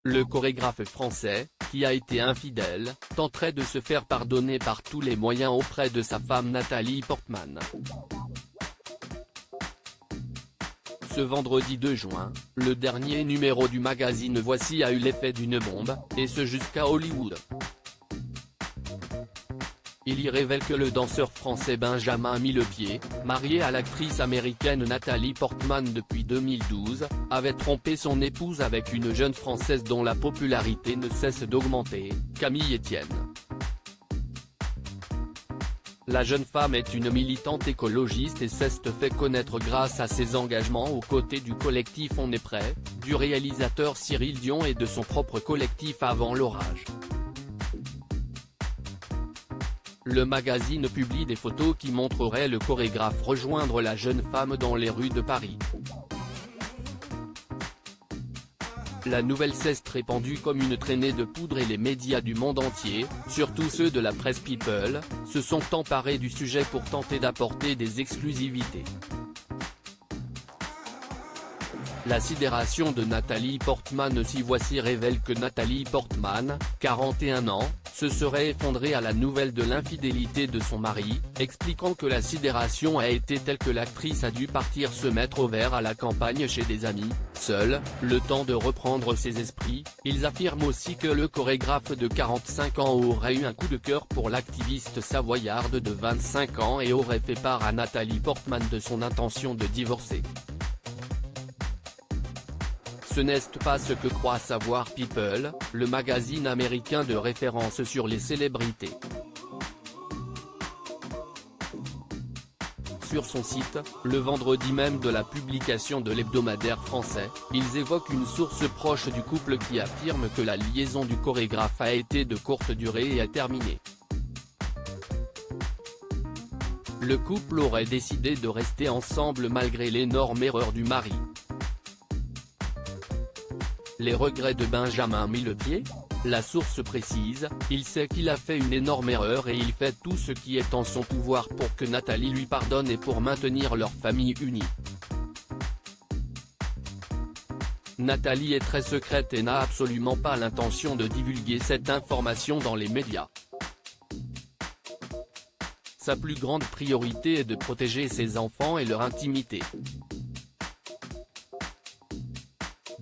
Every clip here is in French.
le chorégraphe français, qui a été infidèle, tenterait de se faire pardonner par tous les moyens auprès de sa femme Nathalie Portman. Ce vendredi 2 juin, le dernier numéro du magazine Voici a eu l'effet d'une bombe, et ce jusqu'à Hollywood. Il y révèle que le danseur français Benjamin Millepied, marié à l'actrice américaine Nathalie Portman depuis 2012, avait trompé son épouse avec une jeune Française dont la popularité ne cesse d'augmenter, Camille Etienne. La jeune femme est une militante écologiste et s'est fait connaître grâce à ses engagements aux côtés du collectif On est prêt, du réalisateur Cyril Dion et de son propre collectif Avant l'orage. Le magazine publie des photos qui montreraient le chorégraphe rejoindre la jeune femme dans les rues de Paris. La nouvelle s'est répandue comme une traînée de poudre et les médias du monde entier, surtout ceux de la presse People, se sont emparés du sujet pour tenter d'apporter des exclusivités. La sidération de Nathalie Portman aussi Voici révèle que Nathalie Portman, 41 ans, se serait effondrée à la nouvelle de l'infidélité de son mari, expliquant que la sidération a été telle que l'actrice a dû partir se mettre au vert à la campagne chez des amis, seul, le temps de reprendre ses esprits. Ils affirment aussi que le chorégraphe de 45 ans aurait eu un coup de cœur pour l'activiste savoyarde de 25 ans et aurait fait part à Nathalie Portman de son intention de divorcer. Ce n'est pas ce que croit savoir People, le magazine américain de référence sur les célébrités. Sur son site, le vendredi même de la publication de l'hebdomadaire français, ils évoquent une source proche du couple qui affirme que la liaison du chorégraphe a été de courte durée et a terminé. Le couple aurait décidé de rester ensemble malgré l'énorme erreur du mari. Les regrets de Benjamin Millepied ? La source précise, il sait qu'il a fait une énorme erreur et il fait tout ce qui est en son pouvoir pour que Nathalie lui pardonne et pour maintenir leur famille unie. Nathalie est très secrète et n'a absolument pas l'intention de divulguer cette information dans les médias. Sa plus grande priorité est de protéger ses enfants et leur intimité.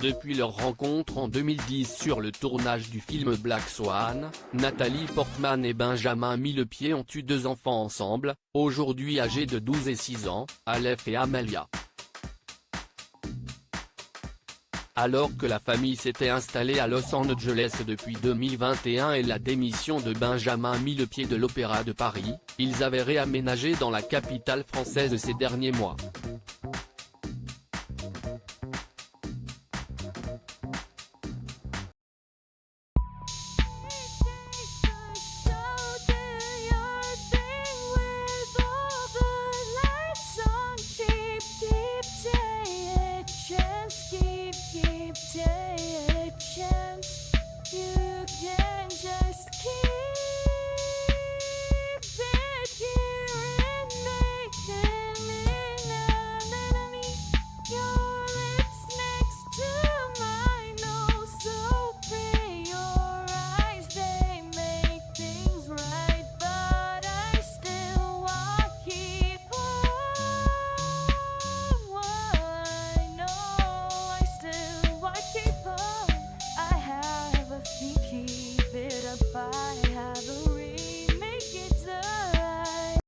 Depuis leur rencontre en 2010 sur le tournage du film Black Swan, Nathalie Portman et Benjamin Millepied ont eu 2 enfants ensemble, aujourd'hui âgés de 12 et 6 ans, Aleph et Amelia. Alors que la famille s'était installée à Los Angeles depuis 2021 et la démission de Benjamin Millepied de l'Opéra de Paris, ils avaient réaménagé dans la capitale française ces derniers mois. Keep it up, I have a